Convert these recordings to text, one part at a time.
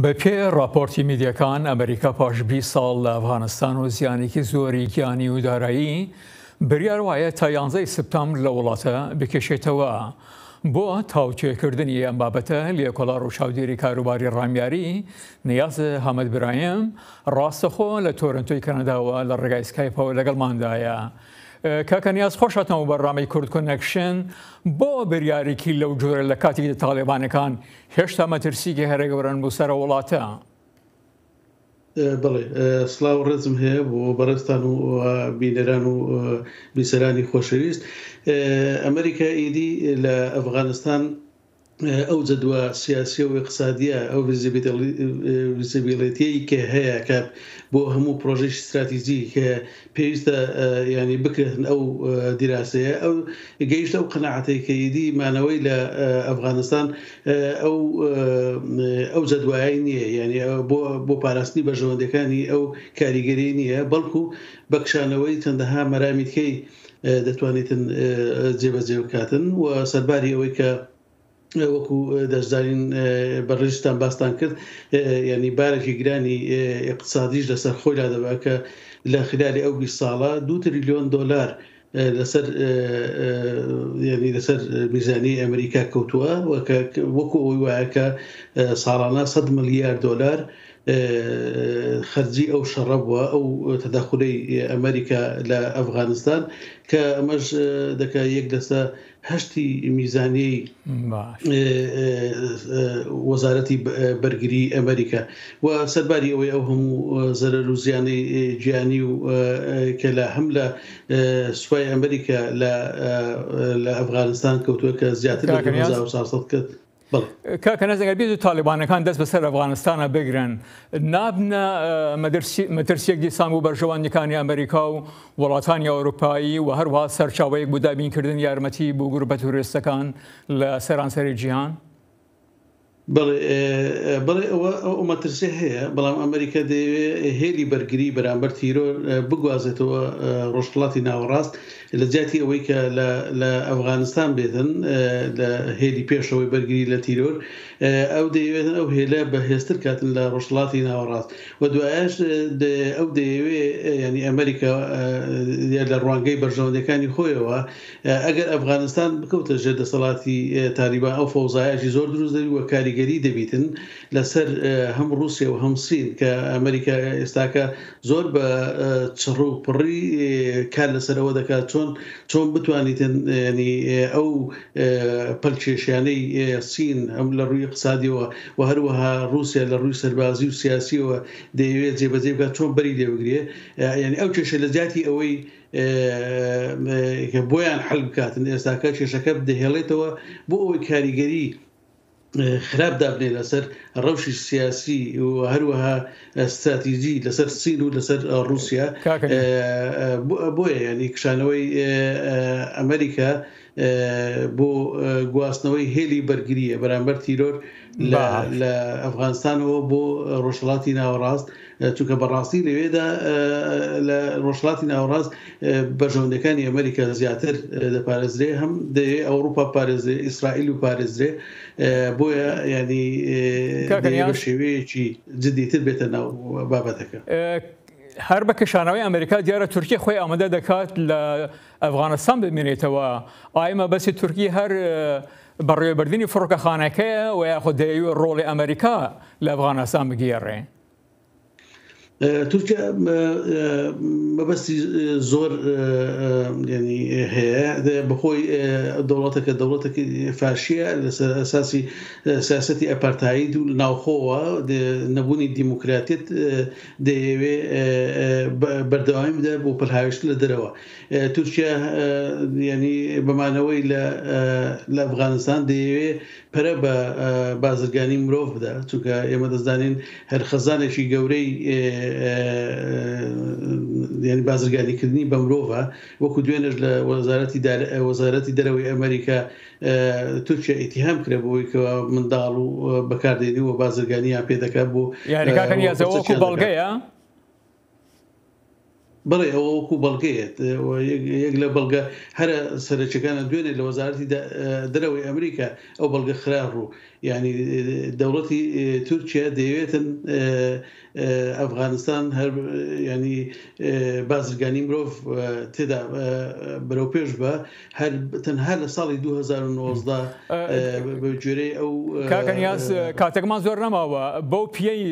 بە پێ راپۆرتی میدیەکان ئەمریکا پاش 20 ساڵ لە ئەفغانستان و زیانێکی زۆری گیانی و دارایی بریار وایە تا 11 سپتامبر لە وڵاتە بکێشێتەوە. بۆ تاوتێکردنی ئەم بابەتە لێکۆڵا ڕووچاودێری کاروباری ڕامیاری نیاز هەمەد برایم ڕاستەخۆ لە تۆرنتۆی کەنەداوە لە ڕێگای سکایپەوە لەگەڵماندایە. کاکە نیاز خۆشاتەوە بەڕامی کورد کۆنەکشن بۆ بریارێکی لەو جۆرە لە کاتێکی تاڵێبانەکان هێشتا مەترسیکی هەرە گەورەن بۆ سەرە وڵاتە. بڵێ سلااو ڕێزم هەیە بۆ بەڕێستان و بینەران و بیسەرانی خۆشەویست. ئەمریکا ئیدی لە ئەفغانستان ئەو جەدوە سیاسی و اقتصادیە ئەو ویزیبیلیتیی کە هەیە کە بۆ هەموو پرۆژێکی استراتیژی کە پێویستە ینی بکرێتن ئەو دیراسەیە ئەو گەیشتە ئەو قەناعەتەی کە ئیدی مانەوەی لە ئەفغانستان ئەو جەدوایی نییە، ینی بۆ پاراستنی بەژەوەندەکانی ئەو کاریگەری نییە، بەڵکو بەکشانەوەی چەندەها مەرامیتکەی دەتوانێتن جێبەجێ بکاتن و سەرباری ئەوەی کە وەکو دەشدارین بەڕێژتان باستان کرد، ینی بارێکی گرانی اقتصادیش لەسەر خۆیدا دەبا کە لە خلالی ئەو 20 ساڵە 2 تریلیۆن دۆلار لەسەر میزانی ئەمریکا کەوتووە، وەکو ئەوی وایە کە ساڵانە 100 ملیار دۆلار خەرجی ئەو شەڕە بووە ئەو تەداخلەی ئەمریکا لە ئەفغانستان، کە ئەمەش دەکا 1/8 میزانی وەزارەتی بەرگری ئەمریکا و سەرباری ئەوەی ئەو هەموو زەرەر و زیانی گیانی و کە لە هەم لە سوپای ئەمریکا لە ئەفغانستان کەوتووە کە زیاتر لە 2400 کرد. کاکە نەزەگەر بێت و تاالبانەکان دەست بەسەر ئەفغانستانە بگرن نابنە مەترسیەک دیسان بوو بەرژەوانیەکانی ئەمریکا و وڵاتانی ئەوروپایی و هەروەها سەرچاوەیەک بوو دابینکردن یارمەتی بۆ گروپە تورستەکان لە سەرانسەری جیهان؟ بەڵێ ئەو مەترسیە هەیە، بەڵام ئەمریکا دەیەوێت هێلی بەرگری بەرامبەر تیرۆر بگوازێتەوە ڕۆژهەڵاتی ناوەڕاست لە جیاتی ئەوەی کە لە ئەفغانستان بێتن لە هێلی پێشەوەی بەرگری لە تیرۆر، ئەو دەیەوێتن ئەو هێلە بەهێزتر کاتن لە ڕۆژهەڵاتی ناوەڕاست و دوایش ئەو دەیەوێت ینی ئەمریکا لە ڕوانگەی بەرژەوەندەکانی خۆیەوە ئەگەر ئەفغانستان بکەوتە ژێر دەسەڵاتی تالیبان ئەو فەوزایەکی زۆر دروست و کاریگەری دەبیتن لەسەر هەم رووسیا و هەم سین، کە ئەمریکا ئێستاکە زۆر بە چڕ و پڕی کار لەسەرەوە دەکات چۆن بتوانیتن ینی ئەو پەلکێشیانەی سین هەم لە ڕووی اقتصادیەوە و هەروەها رووسیا لە ڕووی سەربازی و سیاسیەوە دەیەوێت جێبەجێ بکات چۆن بەری لێبگرێ، ینی ئەو کێشە لە جیاتی ئەوەی بۆیان حەل بکاتن ئێستاکە کێشەکە بدەهێڵێتەوە بۆ ئەوەی کاریگەری خراپ دابنێ لەسەر ڕەوشی سیاسی و هەروەها استراتیژی لەسەر سین و لەسەر رووسیا. بۆیە ینی کشانەوەی ئەمریکا بۆ گواستنەوەی هێلی بەرگریە بەرامبەر تیرۆر لە ئەفغانستانەوە بۆ ڕۆژهەڵاتی ناوەڕاست، چونکە بەڕاستی لەوێدا لە ڕۆژهەڵاتی ناوەڕاست بەرژەوەندەکانی ئەمریکا زیاتر دەپارێزرێ، هەم دەیە ئەوروپا پارێزرێ، ئیسرائیل و پارێزرێ، بۆیە ینی بە شێوەیەکی جدیتر بێتە ناو بابەتەکە. هەر بە کەشانەوەی ئەمریکا دیارە تورکیا خۆی ئامادە دەکات لە ئەفغانستان بمێنێتەوە. ئایمە بەسی تورکی هەر بەڕێوەبردننی فڕۆکەخانەکەیە و یاخود دەیەوێت ڕۆڵی ئەمریکا لە ئەفغانستان بگێڕێ؟ تورکیا مەبەستی زۆر ینی هەیە بەخۆی دەوڵەتەکە دەوڵەتێکی فاشیە لەسەر ئەساسی سیاسەتی ئەپارتاید و ناوخۆوە نەبوونی دیموکراتیت دەیەوێت بەردەوامی بدە بۆ پەرهاوێشت لە دەرەوە. تورکیا ینی بەمانەوەی لە ئەفغانستان دەیەوێت پەرە بە بازرگانی مرۆڤ بدە، چونکە ئێمە دەزانین هەر خەزانێکی گەورەی ینی بازرگانیکردنی بە مرۆڤە، وەکو دوێنێش لە وەزارەتی دەرەوەی ئەمریکا تورکیا ئیتیهام کرا بۆی کە منداڵ و بەکاردێنی و بازرگانیان پێ دەکات بۆ یعنی کاکە نیازەوە وەکو بەڵگەیە بەڵێ ئەوە وەکو بەڵگەیەت یەک لە بەڵگە هەرە سەرچەکانە دوێنێ لە وەزارەتی دەرەوەی ئەمریکا ئەو بەڵگە خرا ڕوو ینی دەوڵەتی تورکیا دەیەوێتن ئەفغانستان هەر ینی بازرگانی مرۆڤ تێدا بەرەو پێش بە هەر تەنها لە ساڵی 2019 بە گوێرەی ئەو کاکەنیاز کاتێکمان زۆر نەماوە بەو پێی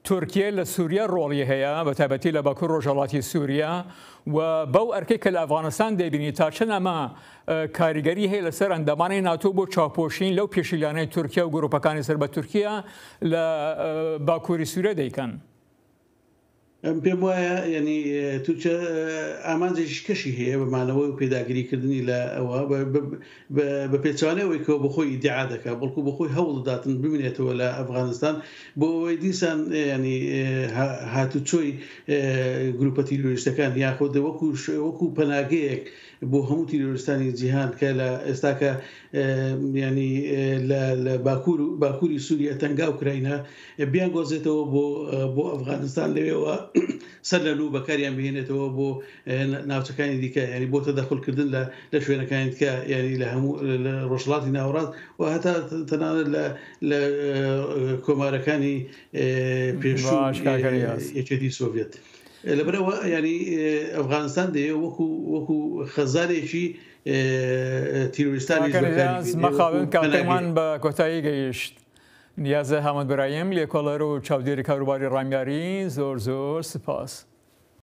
تورکیە لە سووریا ڕۆڵی هەیە بە تایبەتی لە باکوور ڕۆژهەڵاتی سووریا و بەو ئەرکەی کە لە ئەفغانستان دەبینی تا چەند ئەمە کاریگەری هەیە لەسەر ئەندامانی ناتۆ بۆ چاوپۆشین لەو پێشیلانەی تورکیا و گروپەکانی سەر بە تورکیا لە باکووری سووریا دەیکەن. پێم وایە ینی تورکیا ئامانجێکی کەشی هەیە بەمانەوەی و پێداگیریکردنی لە ئەوە بە پێچوانەوەی کە بە خۆی ئیدعا دەکات بەڵکو بە خۆی هەوڵداتن ببینێتەوە لە ئەفغانستان بۆ ئەوەی دیسان ینی هاتوچۆی گروپە تیرۆریستەکان یاخۆ وەکو پەناگەیەک بۆ هەموو تیرۆریستانی جیهان کە لە ئێستاکە ینی لە باکووری سووریا تەنگا ئوکراینە بیان گۆزێتەوە بۆ ئەفغانستان لەوێەوە سەر لە لوو بەکاریان بهێنێتەوە بۆ ناوچەکانی دیکە ینی بۆ تەدەخڵکردن لە شوێنەکانی دیکە ینی لە هەموو ڕۆژهەڵاتی ناوەڕاست و هەتا تەنانەت لە کۆمارەکانی پێشوو یەکێتی سۆڤێت. لەبەرەوە ینی ئەفغانستان دەیە وەکو خەزارێکی تیرۆریستانی مەخاون کاتێکمان بە کۆتایی گەیشت. نیازە هەمەدبرایم لێکۆڵەر و چاودێری کاروباری ڕامیاری زۆر سپاس.